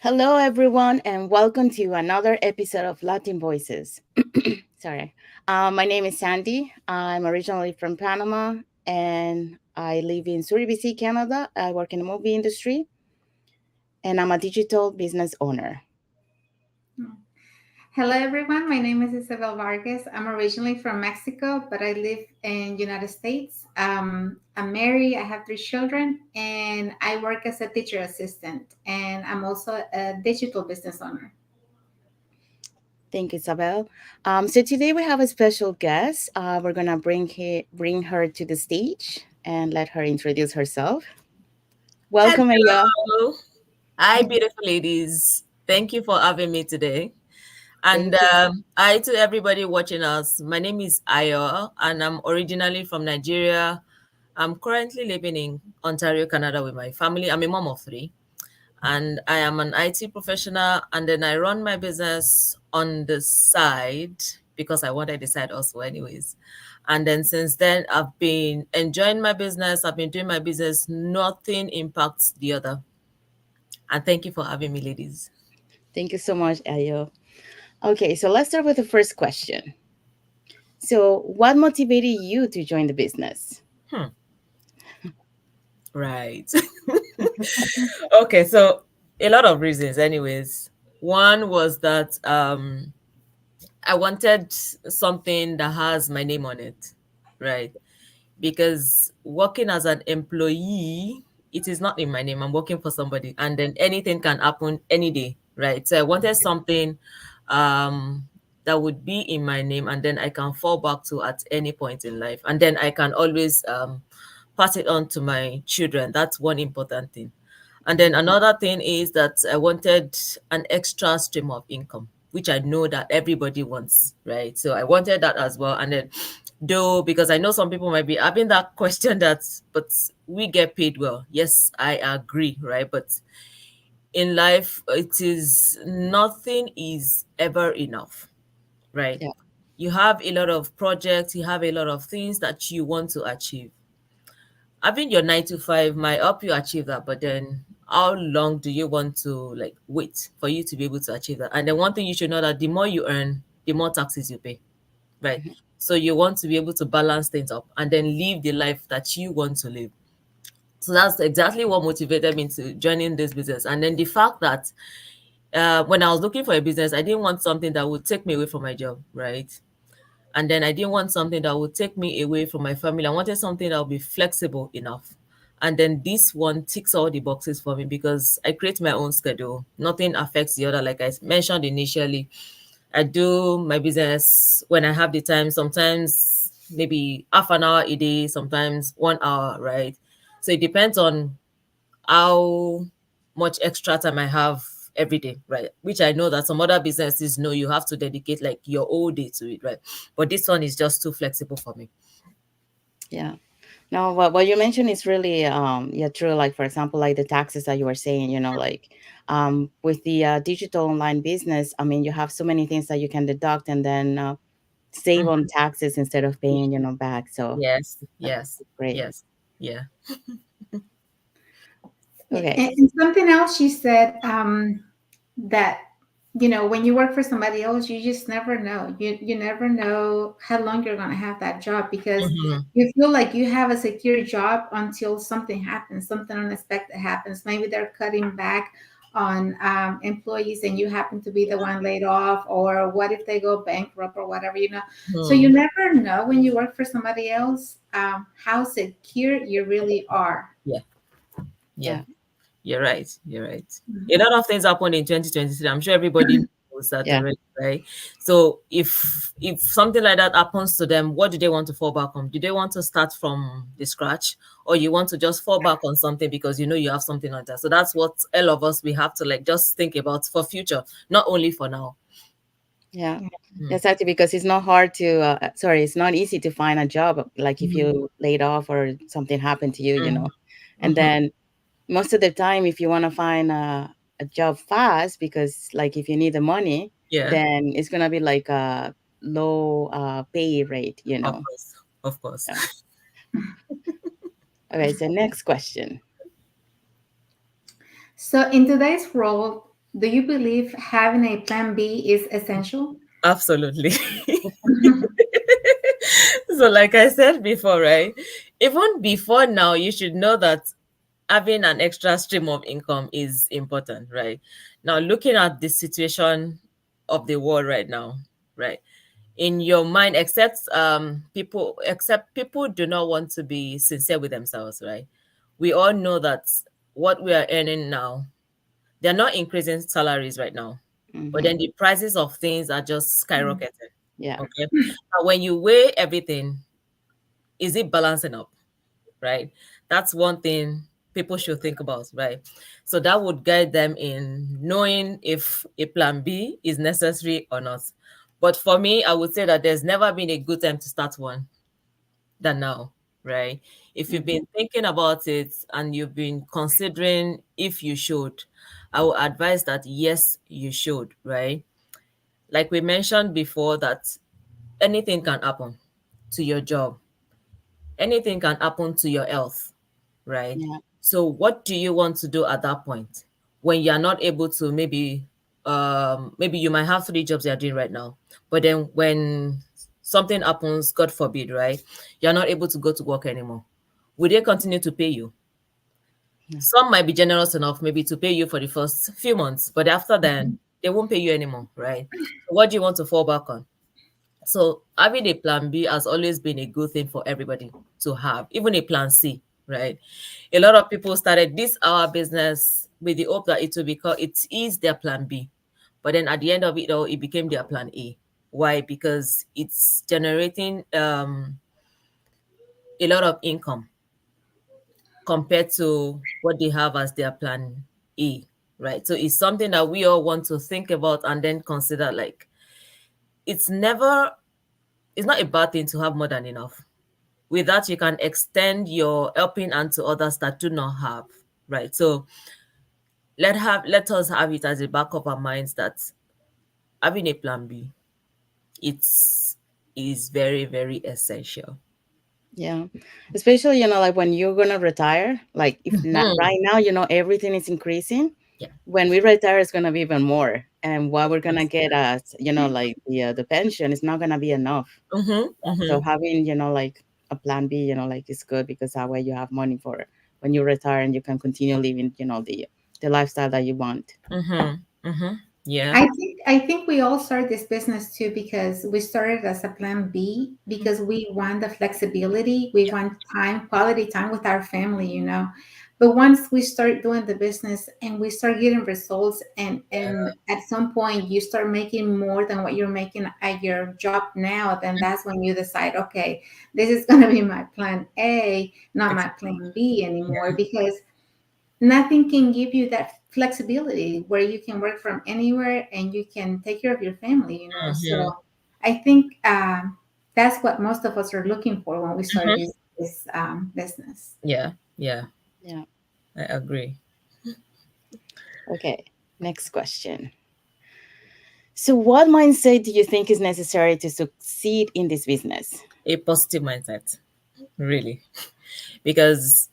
Hello, everyone, and welcome to another episode of Latin Voices. Sorry. My name is Sandy. I'm originally from Panama and I live in Surrey, BC, Canada. I work in the movie industry and I'm a digital business owner. Hello everyone, my name is Isabel Vargas. I'm originally from Mexico, but I live in United States. I'm married, I have three children, and I work as a teacher assistant, and I'm also a digital business owner. Thank you, Isabel. So today we have a special guest. We're gonna bring her to the stage and let her introduce herself. Welcome, Aya. Hello. Hi, beautiful ladies. Thank you for having me today. And Thank you. hi to everybody watching us. My name is Ayo, and I'm originally from Nigeria. I'm currently living in Ontario, Canada with my family. I'm a mom of three, and I am an IT professional. And then I run my business on the side because I wanted the side also, anyways. And then since then, I've been enjoying my business. I've been doing my business. Nothing impacts the other. And thank you for having me, ladies. Thank you so much, Ayo. Okay, so let's start with the first question. So, what motivated you to join the business? Hmm. Right. Okay, so a lot of reasons, anyways. One was that I wanted something that has my name on it, right? Because working as an employee, it is not in my name. I'm working for somebody, and then anything can happen any day, right? So I wanted something that would be in my name, and then I can fall back to at any point in life, and then I can always pass it on to my children. That's one important thing. And then another thing is that I wanted an extra stream of income, which I know that everybody wants, right? So I wanted that as well. And then, though, because I know some people might be having that question that, but we get paid well. Yes, I agree, right? But in life, it is nothing is ever enough, right? Yeah. You have a lot of projects, you have a lot of things that you want to achieve. Having your 9 to 5 might help you achieve that, but then how long do you want to like wait for you to be able to achieve that? And then one thing you should know that the more you earn, the more taxes you pay, right? Mhm. So you want to be able to balance things up and then live the life that you want to live. So that's exactly what motivated me to joining this business. And then the fact that when I was looking for a business, I didn't want something that would take me away from my job, right? And then I didn't want something that would take me away from my family. I wanted something that would be flexible enough. And then this one ticks all the boxes for me because I create my own schedule. Nothing affects the other. Like I mentioned initially, I do my business when I have the time, sometimes maybe half an hour a day, sometimes 1 hour, right? So it depends on how much extra time I have every day, right? Which I know that some other businesses know you have to dedicate like your whole day to it, right? But this one is just too flexible for me. Yeah. No, what you mentioned is really yeah, true. Like for example, like the taxes that you were saying, like with the digital online business, I mean, you have so many things that you can deduct and then save on Mhm. taxes instead of paying, back. So Yes, that's yes, great. yes, yeah. Yeah, Okay. and something else you said that when you work for somebody else, you just never know. You never know how long you're going to have that job because Hmm. you feel like you have a secure job until something happens, something unexpected happens. Maybe they're cutting back on employees and you happen to be the one laid off, or what if they go bankrupt or whatever. So you Hmm. never know when you work for somebody else how secure you really are. Yeah, yeah. Yeah. You're right. You're right. A Mhm. lot of things happened in 2023. I'm sure everybody knows that Yeah. already, right? So if something like that happens to them, what do they want to fall back on? Do they want to start from the scratch, or you want to just fall back on something because you know you have something like that? So that's what all of us we have to like just think about for future, not only for now. Yeah. Mm. Exactly, because it's not hard to, sorry, it's not easy to find a job. Like if Mhm. you laid off or something happened to you. Mhm. And Mhm. then most of the time, if you want to find a job fast, because like if you need the money, Yeah, then it's gonna be like a low pay rate. of course, of course. Yeah. Okay, so next question. So in today's world, Do you believe having a plan B is essential? Absolutely. So, like I said before, right? Even before now, you should know that having an extra stream of income is important, right? Now, looking at the situation of the world right now, right? In your mind, except people do not want to be sincere with themselves, right? We all know that what we are earning now, they're not increasing salaries right now, but Mm-hmm. then the prices of things are just Mm. skyrocketing. Yeah. Okay. Now, when you weigh everything, is it balancing up? Right? That's one thing people should think about, right? So that would guide them in knowing if a plan B is necessary or not. But for me, I would say that there's never been a good time to start one than now, right? If you've Mm-hmm. been thinking about it and you've been considering if you should, I would advise that yes, you should, right? Like we mentioned before, that anything can happen to your job, anything can happen to your health, right? Yeah. So what do you want to do at that point when you're not able to, maybe you might have three jobs you're doing right now, but then when something happens, God forbid, right? You're not able to go to work anymore. Will they continue to pay you? Yeah. Some might be generous enough maybe to pay you for the first few months, but after then they won't pay you anymore, right? So what do you want to fall back on? So having a plan B has always been a good thing for everybody to have, even a plan C, right? A lot of people started this our business with the hope that it will become it is their plan B. But then at the end of it all, it became their plan A. Why? Because it's generating a lot of income compared to what they have as their plan A, right? So it's something that we all want to think about and then consider, like it's never it's not a bad thing to have more than enough. With that, you can extend your helping hand to others that do not have, right? So let us have it as a back of our minds that having a plan B, it's is very, very essential. Yeah. Especially, like when you're gonna retire, like if not Hmm. right now, everything is increasing. Yeah. When we retire, it's gonna be even more. And what we're gonna Yes. get as, like the pension is not gonna be enough. Mm-hmm. So Mm-hmm. having, like a plan B, like is good because that way you have money for when you retire and you can continue living, the lifestyle that you want. Mm-hmm. Mm-hmm. Yeah. I think we all started this business too because we started as a plan B because we want the flexibility, we Yeah. want time, quality time with our family. But once we start doing the business and we start getting results and at some point you start making more than what you're making at your job now, then that's when you decide, okay, this is going to be my plan A, not my plan B anymore, Yeah. because nothing can give you that flexibility where you can work from anywhere and you can take care of your family. Mm-hmm. So I think that's what most of us are looking for when we start Mm-hmm. this business. Yeah. Yeah. Yeah. I agree. Okay. Next question. So what mindset do you think is necessary to succeed in this business? A positive mindset, really. Because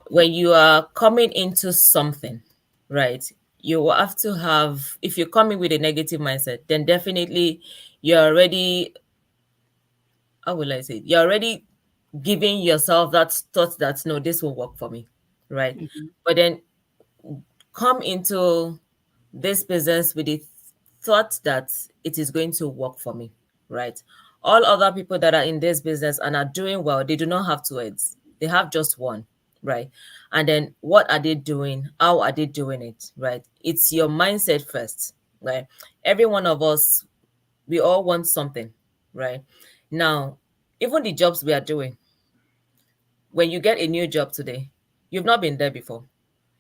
when you are coming into something, right, you will have to have, if you're coming with a negative mindset, then definitely you're already, how will I say it? You're already giving yourself that thought that no, this will work for me, right? Mhm. But then come into this business with the thought that it is going to work for me, right? All other people that are in this business and are doing well, they do not have two heads. They have just one, right? And then what are they doing? How are they doing it, right? It's your mindset first, right? Every one of us, we all want something, right? Now, even the jobs we are doing, when you get a new job today, you've not been there before,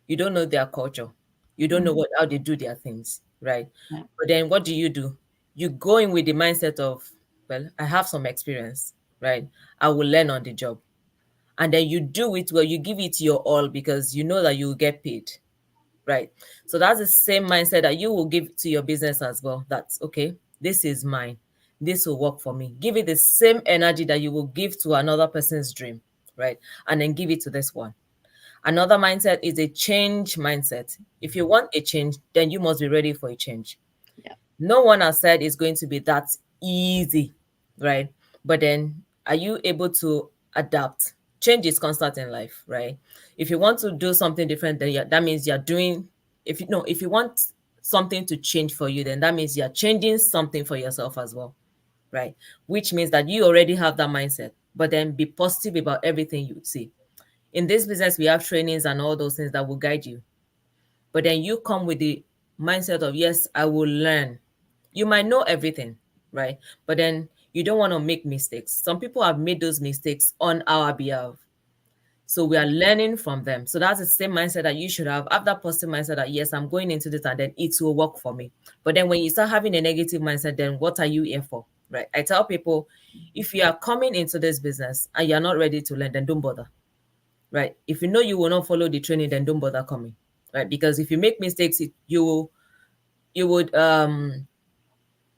you don't know their culture, you don't know Mhm. how they do their things, right? Yeah. But then what do? You go in with the mindset of, well, I have some experience, right? I will learn on the job. And then you do it well, you give it your all because you know that you will get paid, right? So that's the same mindset that you will give to your business as well. That's okay, this is mine, this will work for me. Give it the same energy that you will give to another person's dream, right? And then give it to this one. Another mindset is a change mindset. If you want a change, then you must be ready for a change. Yeah. No one has said it's going to be that easy, right? But then are you able to adapt? Change is constant in life, right? If you want to do something different, then that means you're doing, if you know, if you want something to change for you, then that means you're changing something for yourself as well, right? Which means that you already have that mindset, but then be positive about everything you see. In this business, we have trainings and all those things that will guide you. But then you come with the mindset of, yes, I will learn. You might know everything, right? But then you don't want to make mistakes. Some people have made those mistakes on our behalf. So we are learning from them. So that's the same mindset that you should have. Have that positive mindset that, yes, I'm going into this and then it will work for me. But then when you start having a negative mindset, then what are you here for? Right? I tell people, if you are coming into this business and you're not ready to learn, then don't bother. Right? If you know you will not follow the training, then don't bother coming. Right? Because if you make mistakes, you would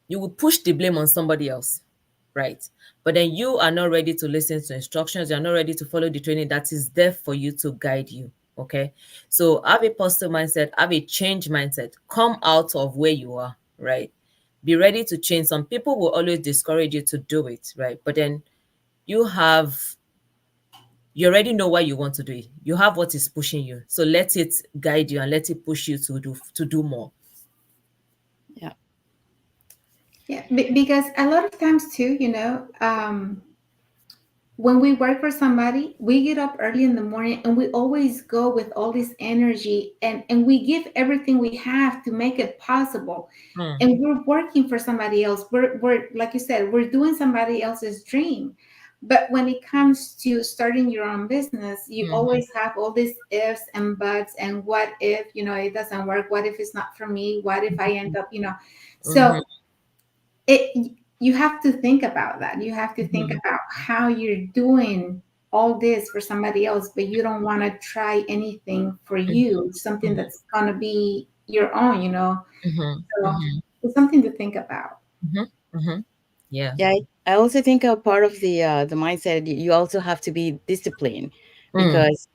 you would push the blame on somebody else, right? But then you are not ready to listen to instructions, you're not ready to follow the training that is there for you to guide you. Okay. So have a positive mindset, have a change mindset, come out of where you are, right? Be ready to change. Some people will always discourage you to do it, right? But then you have you already know why you want to do it. You have what is pushing you. So let it guide you and let it push you to do more. Yeah. Yeah, because a lot of times too, when we work for somebody, we get up early in the morning and we always go with all this energy, and we give everything we have to make it possible. Hmm. And we're working for somebody else. We're like you said, we're doing somebody else's dream. But when it comes to starting your own business, you Hmm. always have all these ifs and buts and what if, it doesn't work? What if it's not for me? What if I end up? Hmm. So it you have to think about that. You have to think Hmm. about how you're doing all this for somebody else, but you don't want to try anything for you, something Hmm. that's going to be your own. Hmm. So Hmm. it's something to think about. Hmm. Hmm. Yeah. Yeah, I also think a part of the mindset, you also have to be disciplined, Mm. because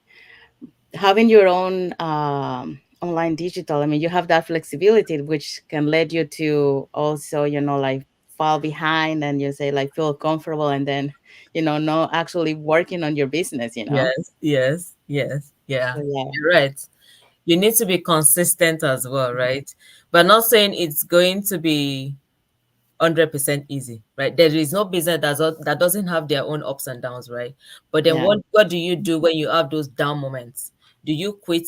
having your own online digital, I mean, you have that flexibility, which can lead you to also, like, fall behind, and you say, like, feel comfortable, and then, not actually working on your business. Yes, yes, yes, yeah. So yeah. You're right. You need to be consistent as well, right? But not saying it's going to be 100% easy, right? There is no business that doesn't have their own ups and downs, right? But then Yeah. what do you do when you have those down moments? Do you quit?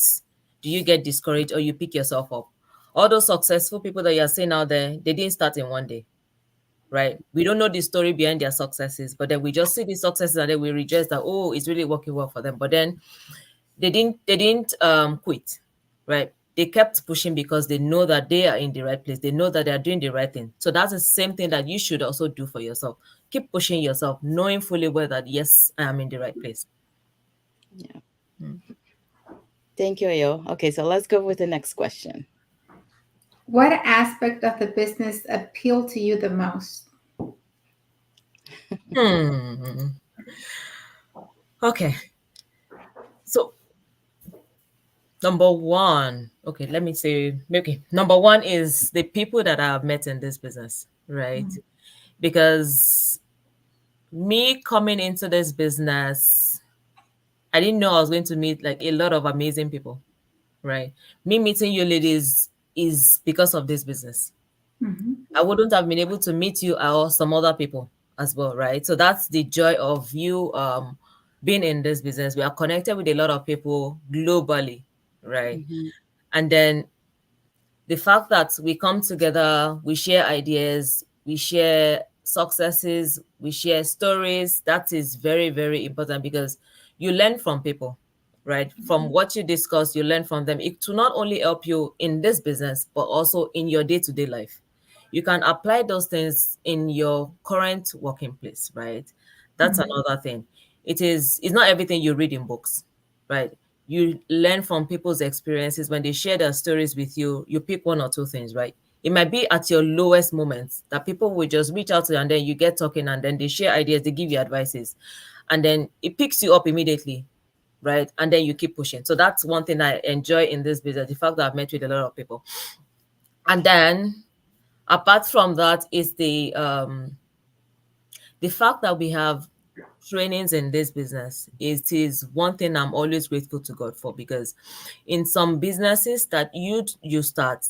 Do you get discouraged, or you pick yourself up? All those successful people that you're seeing out there, they didn't start in one day, right? We don't know the story behind their successes, but then we just see the successes and then we rejoice that, oh, it's really working well for them. But then they didn't quit, right? They kept pushing because they know that they are in the right place. They know that they are doing the right thing. So that's the same thing that you should also do for yourself. Keep pushing yourself, knowing fully well that, yes, I am in the right place. Yeah. Mm. Thank you, Ayo. Okay, so let's go with the next question. What aspect of the business appealed to you the most? Hmm. Okay. So number one, okay, let me say, okay, number one is the people that I have met in this business, right? Because me coming into this business, I didn't know I was going to meet like a lot of amazing people, right? Me meeting you ladies is because of this business. Mm-hmm. I wouldn't have been able to meet you or some other people as well, right? So that's the joy of you being in this business. We are connected with a lot of people globally, right? Hmm. And then the fact that we come together, we share ideas, we share successes, we share stories, that is very, very important because you learn from people, right? From what you discuss, you learn from them. It will not only help you in this business, but also in your day to day life. You can apply those things in your current working place, right? That's Mm-hmm. another thing. It's not everything you read in books, right? You learn from people's experiences when they share their stories with you. You pick one or two things, right? It might be at your lowest moments that people will just reach out to you, and then you get talking, and then they share ideas, they give you advices, and then it picks you up immediately. right? And then you keep pushing. So that's one thing I enjoy in this business, the fact that I've met with a lot of people. And then apart from that is the fact that we have trainings in this business. It is one thing I'm always grateful to God for, because in some businesses that you start,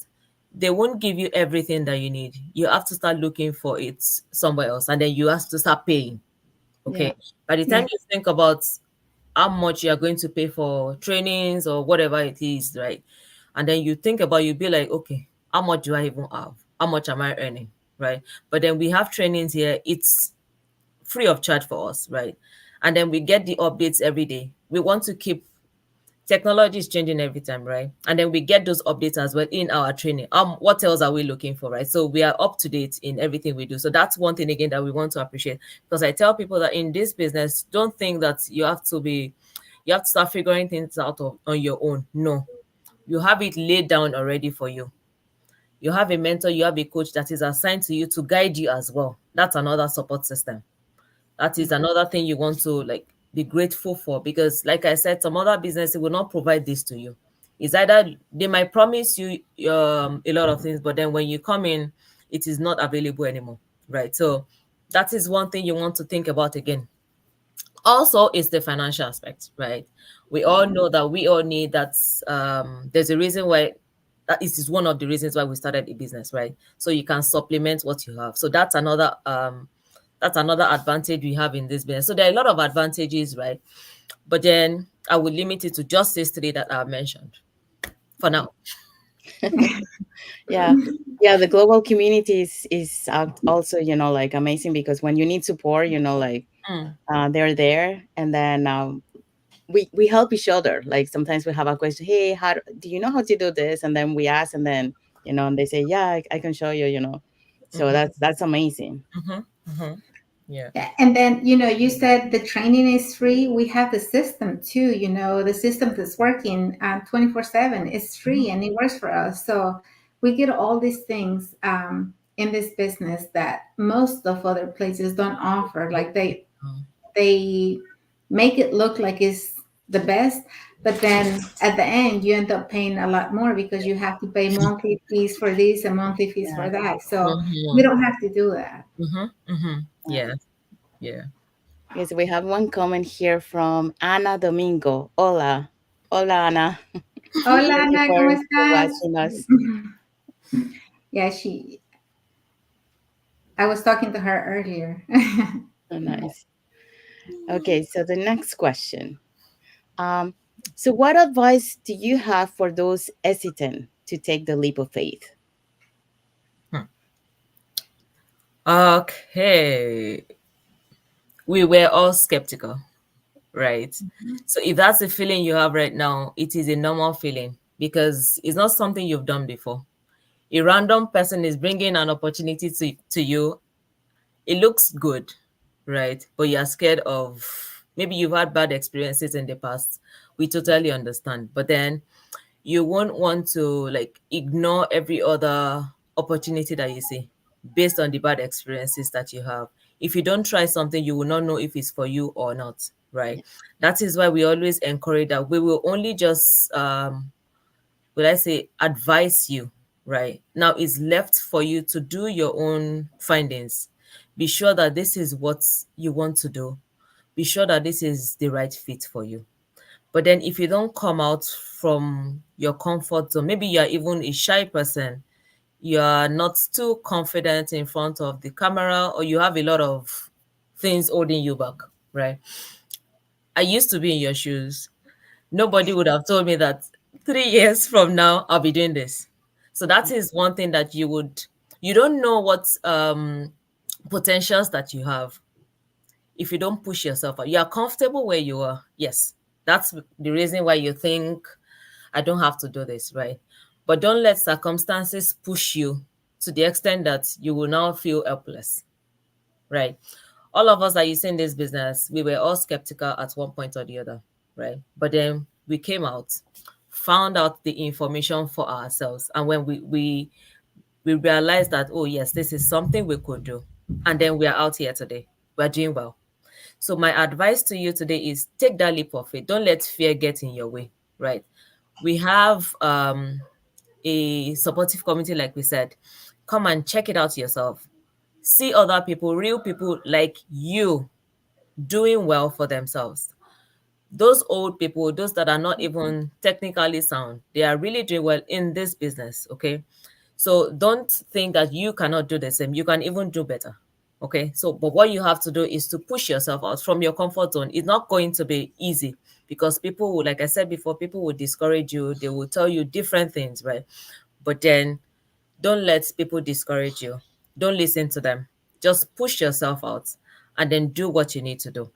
they won't give you everything that you need. You have to start looking for it somewhere else, and then you have to start paying. Yeah. Okay. By the Yeah. time you think about how much you are going to pay for trainings or whatever it is, right? And then you think about, you be like, okay, how much do I even have? How much am I earning? Right. But then we have trainings here, it's free of charge for us, right? And then we get the updates every day. We want to keep, technology is changing every time, right? And then we get those updates as well in our training. What else are we looking for, right? So we are up to date in everything we do. So that's one thing again that we want to appreciate, because I tell people that in this business, don't think that you have to start figuring things out on your own. No, you have it laid down already for you. You have a mentor, you have a coach that is assigned to you to guide you as well. That's another support system. That is another thing you want to like be grateful for, because like I said, some other businesses will not provide this to you. It's either they might promise you a lot of things, but then when you come in, it is not available anymore, right? So that is one thing you want to think about again. Also is the financial aspect, right? We all know that we all need that. There's a reason why, that is one of the reasons why we started a business, right? So you can supplement what you have. So that's another advantage we have in this business. So there are a lot of advantages, right? But then I will limit it to just these three that I've mentioned for now. Yeah. Yeah, the global community is also, like amazing, because when you need support, like Mm, they're there. And then we help each other. Like sometimes we have a question, hey, do you know how to do this? And then we ask, and then and they say, yeah, I can show you. So mm-hmm, that's amazing. mm-hmm, mm-hmm. Yeah. Yeah, and then you said the training is free. We have the system too. The system that's working 24/7 is free and it works for us. So we get all these things in this business that most of other places don't offer. Like they make it look like it's the best, but then at the end you end up paying a lot more because you have to pay monthly fees for this and monthly fees Yeah. for that. So we Mm-hmm, don't have to do that. mm-hmm, mm-hmm. Yeah. Yeah. Yeah. Yes, we have one comment here from Ana Domingo. Hola. Hola, Ana. Hola, Thank you Ana, ¿cómo for estás? watching us. Yeah, I was talking to her earlier. So nice. Okay, so the next question. Um, so what advice do you have for those hesitant to take the leap of faith? Hmm. Okay. We were all skeptical, right? So if that's the feeling you have right now, it is a normal feeling, because it's not something you've done before. A random person is bringing an opportunity to you. It looks good, right? But you're scared of, maybe you've had bad experiences in the past. We totally understand. But then you won't want to like ignore every other opportunity that you see based on the bad experiences that you have. If you don't try something, you will not know if it's for you or not, right? That is why we always encourage that we will only just will I say advise you, right? Now it's left for you to do your own findings. Be sure that this is what you want to do. Be sure that this is the right fit for you. But then if you don't come out from your comfort zone, maybe you're even a shy person, you are not too confident in front of the camera, or you have a lot of things holding you back, right? I used to be in your shoes. Nobody would have told me that 3 years from now I'll be doing this. So that is one thing that you don't know what potentials that you have if you don't push yourself out. You are comfortable where you are. Yes. That's the reason why you think I don't have to do this, right? But don't let circumstances push you to the extent that you will now feel helpless, right? All of us that you see in this business, we were all skeptical at one point or the other, right? But then we came out, found out the information for ourselves, and when we realized that, oh yes, this is something we could do, and then we are out here today. We're doing well. So my advice to you today is take that leap of faith. Don't let fear get in your way, right? We have a supportive community, like we said. Come and check it out yourself. See other people, real people like you, doing well for themselves. Those old people, those that are not even technically sound, they are really doing well in this business. Okay. So don't think that you cannot do the same. You can even do better. Okay. So, but what you have to do is to push yourself out from your comfort zone. It's not going to be easy because people will, like I said before, people will discourage you. They will tell you different things, right? But then don't let people discourage you. Don't listen to them. Just push yourself out and then do what you need to do.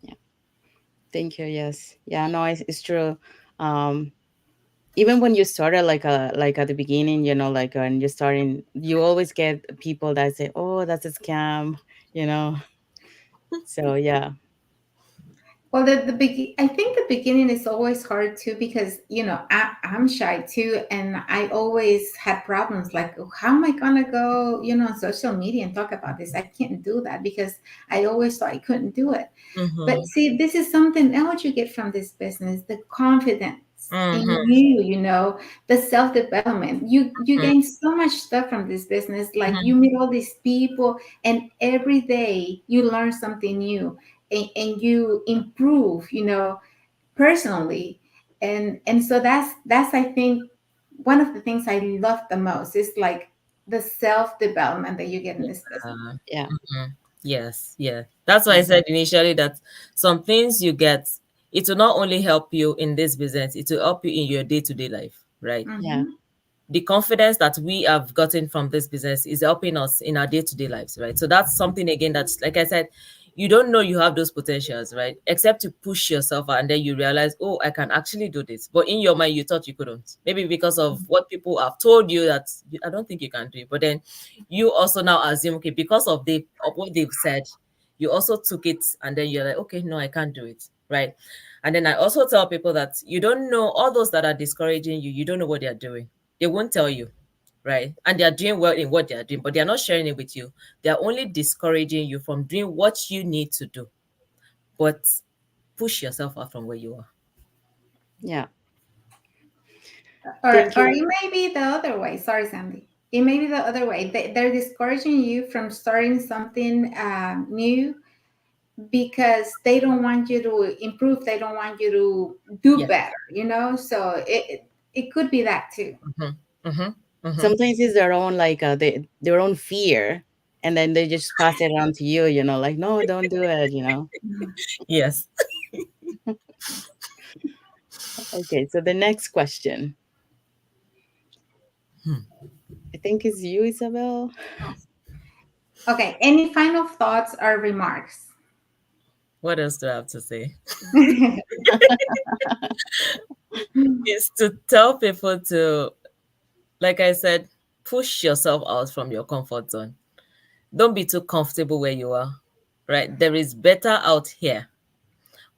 Yeah. Thank you. Yes. Yeah. No, it's true. Um, Even when you started, like at the beginning, like when you're starting, you always get people that say, "Oh, that's a scam," you know. So yeah, Well, I think the beginning is always hard too because I'm shy too, and I always had problems like, "Oh, how am I gonna go on social media and talk about this? I can't do that because I always thought I couldn't do it. But Mm-hmm. see, this is something else you get from this business: the confidence in Mm-hmm. you, the self development. You gain so much stuff from this business. Like you Mm-hmm. meet all these people, and every day you learn something new and you improve personally. And so that's I think one of the things I love the most is like the self development that you get in this business. yeah, Mhm. Yes, yeah. That's why I yeah, said initially that some things you get, it will not only help you in this business, it will help you in your day-to-day life, right? yeah, Hmm. The confidence that we have gotten from this business is helping us in our day-to-day lives, right? So that's something again that's like I said, you don't know you have those potentials, right? Except to push yourself and then you realize, oh, I can actually do this. But in your mind, you thought you couldn't. Maybe because of what people have told you that I don't think you can do it. But then you also now assume, okay, because of what they've said, you also took it and then you're like, okay, no, I can't do it, right? And then I also tell people that you don't know all those that are discouraging you, you don't know what they're doing. They won't tell you, right? And they are doing well in what they are doing, but they are not sharing it with you. They are only discouraging you from doing what you need to do. But push yourself out from where you are. yeah. or Thank or you. it may be the other way. Sorry, Sandy. It may be the other way. They're discouraging you from starting something new because they don't want you to improve. They don't want you to do Yes. better. So it could be that too. Mm-hmm. Mm-hmm. Mm-hmm. Sometimes it's their own their own fear, and then they just pass it on to you. Like, no, don't do it. Yes. Okay, so the next question, I think is you, Isabel. Okay. Any final thoughts or remarks? What else do I have to say? Is to tell people to, like I said, push yourself out from your comfort zone. Don't be too comfortable where you are, right? There is better out here.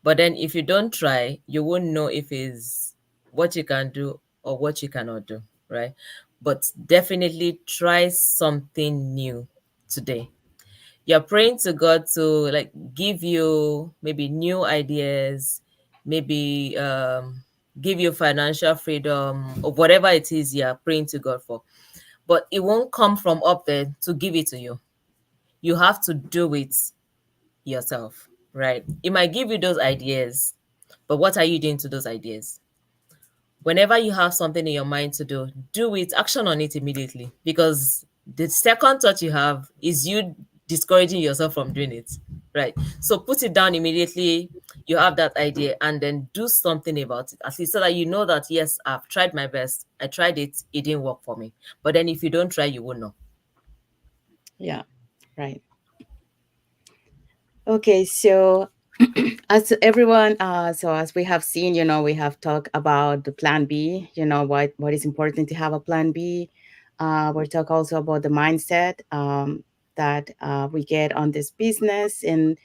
But then if you don't try, you won't know if it's what you can do or what you cannot do, right? But definitely try something new today. You're praying to God to like give you maybe new ideas, maybe give you financial freedom or whatever it is you're praying to God for. But it won't come from up there to give it to you. You have to do it yourself, right? It might give you those ideas, but what are you doing to those ideas? Whenever you have something in your mind to do it, action on it immediately. Because the second thought you have is you discouraging yourself from doing it, right? So put it down immediately. You have that idea and then do something about it, at least so that you know that, yes, I've tried my best. I tried it, it didn't work for me. But then if you don't try, you won't know. Yeah, right. Okay, so as everyone, so as we have seen, we have talked about the plan B, what is important to have a plan B. We talk also about the mindset that we get on this business, and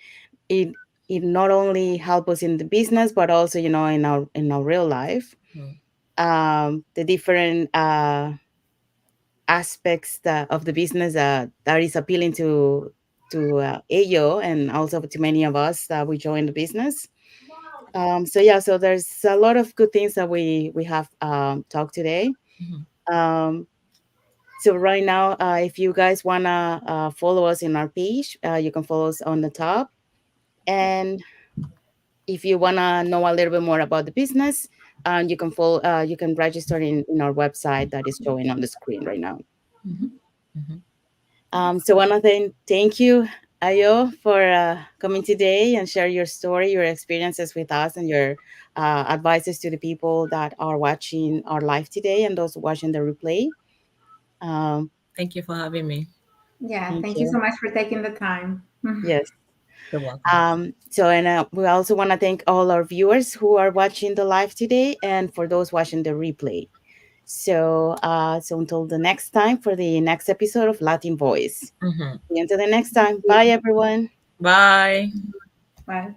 it it not only help us in the business, but also, in our real life. Mhm. The different aspects of the business that is appealing to Ayo, and also to many of us that we joined the business. So yeah, so there's a lot of good things that we have talked today. Mhm. Um, so right now, if you guys wanna follow us in our page, you can follow us on the top. And if you wanna know a little bit more about the business, you can follow. You can register in our website that is showing on the screen right now. Mhm. Mhm. So one other thing, thank you, Ayo, for coming today and share your story, your experiences with us, and your advices to the people that are watching our live today and those watching the replay. Um, Thank you for having me. Yeah, thank thank you so you. much for taking the time. Yes. You're welcome. So, and we also want to thank all our viewers who are watching the live today, and for those watching the replay. So until the next time for the next episode of Latin Voice. Mhm. See you until the next time. Bye, everyone. Bye. Bye.